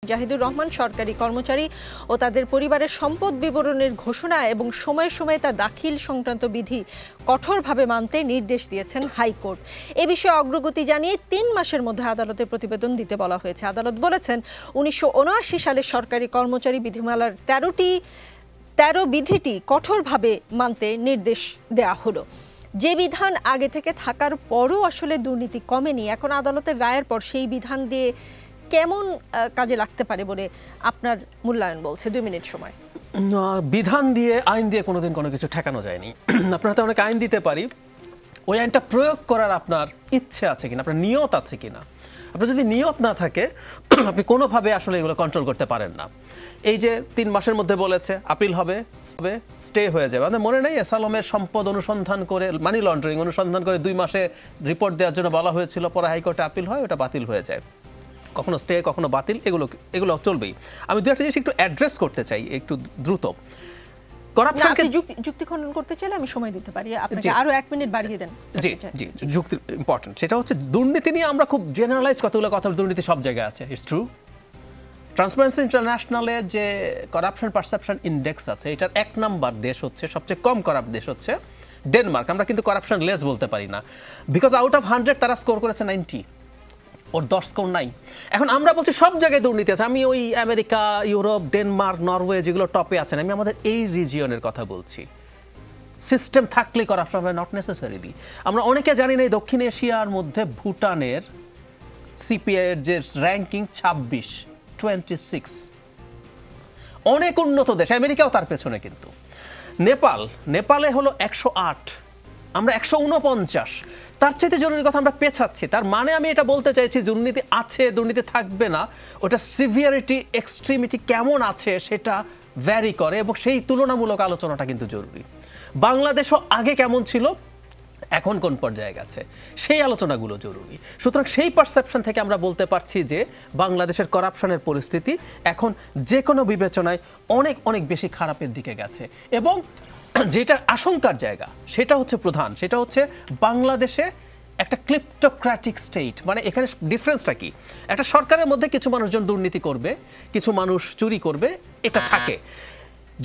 জাহিদুর রহমান সরকারি কর্মচারী ও তাদের পরিবারের সম্পদ বিবরণের ঘোষণা এবং সময়ে সময়ে তা দাখিল সংক্রান্ত বিধি কঠোরভাবে মানতে নির্দেশ দিয়েছেন হাইকোর্ট। এ বিষয়ে অগ্রগতি জানিয়ে 3 মাসের মধ্যে আদালতে প্রতিবেদন দিতে বলা হয়েছে। আদালত বলেছেন 1979 সালে সরকারি কর্মচারী বিধিমালার 13 বিধিটি কঠোরভাবে মানতে নির্দেশ দেওয়া হলো। যে বিধান আগে থেকে থাকার পরও আসলে দুর্নীতি কমেনি, এখন আদালতের রায়ের পর সেই বিধান দিয়ে কেমন কাজে লাগতে পারে বলে আপনার মূল্যায়ন বলছে? 2 মিনিট সময়। বিধান দিয়ে আইন দিয়ে কোনোদিন কোনো কিছু ঠেকানো যায়নি। আপনারা তো অনেক আইন দিতে পারি, ওই আইনটা প্রয়োগ করার আপনার ইচ্ছে আছে কিনা, আপনার নিয়ত আছে কিনা। আপনার যদি নিয়ত না থাকে আপনি কোনোভাবে আসলে এগুলো কন্ট্রোল করতে পারেন না। এই যে 3 মাসের মধ্যে বলেছে আপিল হবে, স্টে হয়ে যাবে। আমাদের মনে নেই এসালমের সম্পদ অনুসন্ধান করে, মানি লন্ডারিং অনুসন্ধান করে 2 মাসে রিপোর্ট দেওয়ার জন্য বলা হয়েছিল, পরে হাইকোর্টে আপিল হয়, ওটা বাতিল হয়ে যায়। কখনো স্টে কখনো বাতিল, এগুলো চলবেই। আমি 2-একটা জিনিস একটু অ্যাড্রেস করতে চাই একটু দ্রুত। করাপশনকে যুক্তি খণ্ডন করতে চাইলে আমি সময় দিতে পারি, আপনাকে আরো 1 মিনিট বাড়িয়ে দেন। জি জি, যুক্তি ইম্পর্টেন্ট। সেটা হচ্ছে দুর্নীতি নিয়ে আমরা খুব জেনারেলাইজ কতগুলো কথা, দুর্নীতি সব জায়গায় আছে, ইটস ট্রু। ট্রান্সপারেন্সি ইন্টারন্যাশনালের যে করাপশন পারসেপশন ইন্ডেক্স আছে, এটার 1 নাম্বার দেশ হচ্ছে, সবচেয়ে কম করাপ্ট দেশ হচ্ছে ডেনমার্ক। আমরা কিন্তু করাপশন লেস বলতে পারি না, বিকজ আউট অফ 100 তারা স্কোর করেছে 90, ওর 10 স্কোর নাই। এখন আমরা বলছি সব জায়গায় দুর্নীতি আছে। আমি ওই আমেরিকা, ইউরোপ, ডেনমার্ক, নরওয়ে যেগুলো টপে আছেন, আমি আমাদের এই রিজিয়নের কথা বলছি। সিস্টেম থাকলে করাপশন হয়, নট নেসেসারিলি। আমরা অনেকে জানি না দক্ষিণ এশিয়ার মধ্যে ভুটানের সিপিআই এর যে র্যাঙ্কিং 26 অনেক উন্নত দেশ, আমেরিকাও তার পেছনে। কিন্তু নেপালে হলো 108, আমরা 149। তার চাইতে জরুরি কথা আমরা পেছাচ্ছি। তার মানে আমি এটা বলতে চাইছি দুর্নীতি আছে, দুর্নীতি থাকবে না, ওটা সিভিয়ারিটি এক্সট্রিমিটি কেমন আছে সেটা ভ্যারি করে, এবং সেই তুলনামূলক আলোচনাটা কিন্তু জরুরি। বাংলাদেশও আগে কেমন ছিল, এখন কোন পর্যায়ে গেছে, সেই আলোচনাগুলো জরুরি। সুতরাং সেই পারসেপশন থেকে আমরা বলতে পারছি যে বাংলাদেশের করাপশনের পরিস্থিতি এখন যে কোনো বিবেচনায় অনেক অনেক বেশি খারাপের দিকে গেছে। এবং যেটা আশঙ্কার জায়গা সেটা হচ্ছে প্রধান, সেটা হচ্ছে বাংলাদেশে একটা ক্লিপ্টোক্র্যাটিক স্টেট। মানে এখানে ডিফারেন্সটা কি? একটা সরকারের মধ্যে কিছু মানুষজন দুর্নীতি করবে, কিছু মানুষ চুরি করবে, এটা থাকে।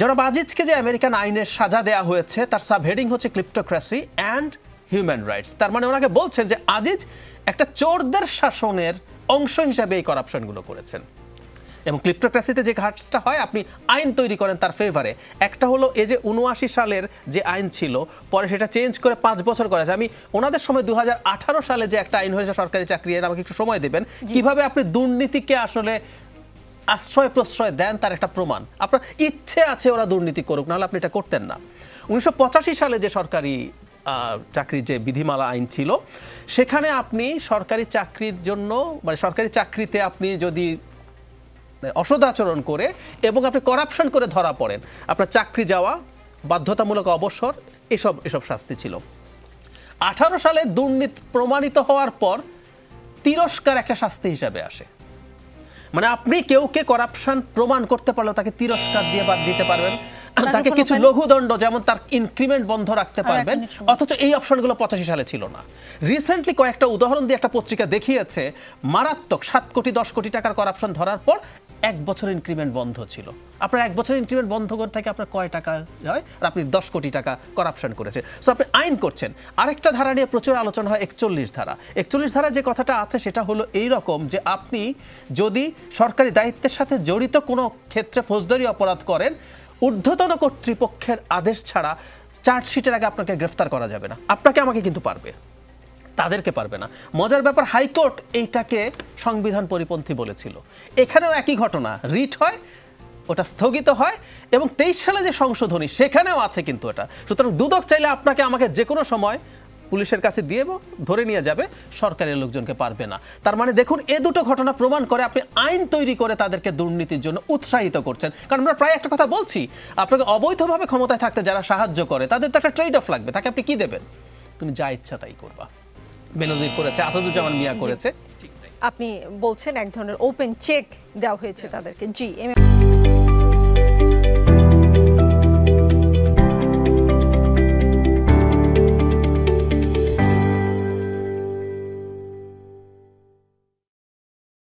জনাব আজিজকে যে আমেরিকান আইনের সাজা দেওয়া হয়েছে তার সাবহেডিং হচ্ছে ক্লিপ্টোক্রেসি অ্যান্ড হিউম্যান রাইটস। তার মানে ওনাকে বলছেন যে আজিজ একটা চোরদের শাসনের অংশ হিসাবে এই করাপশনগুলো করেছেন। এবং ক্লিপ্টোক্রেসিতে যে ঘাটটা হয়, আপনি আইন তৈরি করেন তার ফেভারে। একটা হলো এই যে 79 সালের যে আইন ছিল, পরে সেটা চেঞ্জ করে 5 বছর করেছে। আমি ওনাদের সময় 2018 সালে যে একটা আইন হয়েছে সরকারি চাকরি, আমাকে একটু সময় দেবেন, কিভাবে আপনি দুর্নীতিকে আসলে আশ্রয় প্রশ্রয় দেন তার একটা প্রমাণ। আপনার ইচ্ছে আছে ওরা দুর্নীতি করুক, নাহলে আপনি এটা করতেন না। 1985 সালে যে সরকারি চাকরির যে বিধিমালা আইন ছিল, সেখানে আপনি সরকারি চাকরির জন্য, মানে সরকারি চাকরিতে আপনি যদি অসদাচরণ করে এবং আপনি করাপশন করে ধরা পড়েন, আপনার চাকরি যাওয়া, বাধ্যতামূলক অবসর, এসব শাস্তি ছিল। 18 সালে দুর্নীতি প্রমাণিত হওয়ার পর তিরস্কার একটা শাস্তি হিসাবে আসে। মানে আপনি কেউকে করাপশন প্রমাণ করতে পারলে তাকে তিরস্কার দিয়ে বাদ দিতে পারবেন, তাকে কিছু লঘুদণ্ড যেমন তার ইনক্রিমেন্ট বন্ধ রাখতে পারবেন। অথচ এই অপশনগুলো 85 সালে ছিল না। রিসেন্টলি কয়েকটা উদাহরণ দিয়ে একটা পত্রিকা দেখিয়েছে মারাত্মক 7 কোটি 10 কোটি টাকার করাপশন ধরার পর 1 বছর ইনক্রিমেন্ট বন্ধ ছিল। আপনার 1 বছর ইনক্রিমেন্ট বন্ধ করে থাকে আপনার কয় টাকা হয়, আর আপনি 10 কোটি টাকা করাপশন করেছে। সো আপনি আইন করছেন। আরেকটা ধারা নিয়ে প্রচুর আলোচনা হয়, 41 ধারা। 41 ধারা যে কথাটা আছে সেটা হলো এই রকম যে আপনি যদি সরকারি দায়িত্বের সাথে জড়িত কোনো ক্ষেত্রে ফৌজদারি অপরাধ করেন, ঊর্ধ্বতন কর্তৃপক্ষের আদেশ ছাড়া চার্জশিটের আগে আপনাকে গ্রেফতার করা যাবে না। আপনাকে আমাকে কিন্তু পারবে, তাদেরকে পারবে না। মজার ব্যাপার, হাইকোর্ট এইটাকে সংবিধান পরিপন্থী বলেছিল। এখানেও একই ঘটনা, রিট হয়, ওটা স্থগিত হয়, এবং 23 সালে যে সংশোধনী সেখানেও আছে কিন্তু এটা। সুতরাং দুদক চাইলে আপনাকে আমাকে যে কোনো সময় পুলিশের কাছে দিয়ে ধরে নিয়ে যাবে, সরকারের লোকজনকে পারবে না। তার মানে দেখুন, এ দুটো ঘটনা প্রমাণ করে আপনি আইন তৈরি করে তাদেরকে দুর্নীতির জন্য উৎসাহিত করছেন। কারণ আমরা প্রায় একটা কথা বলছি, আপনাকে অবৈধভাবে ক্ষমতায় থাকতে যারা সাহায্য করে তাদের তো একটা ট্রেড অফ লাগবে, তাকে আপনি কি দেবেন? তুমি যা ইচ্ছা তাই করবা। বেনজির করেছে, আসাদুজ্জামান মিয়া করেছে। আপনি বলছেন এক ধরনের ওপেন চেক দেওয়া হয়েছে তাদেরকে। জি।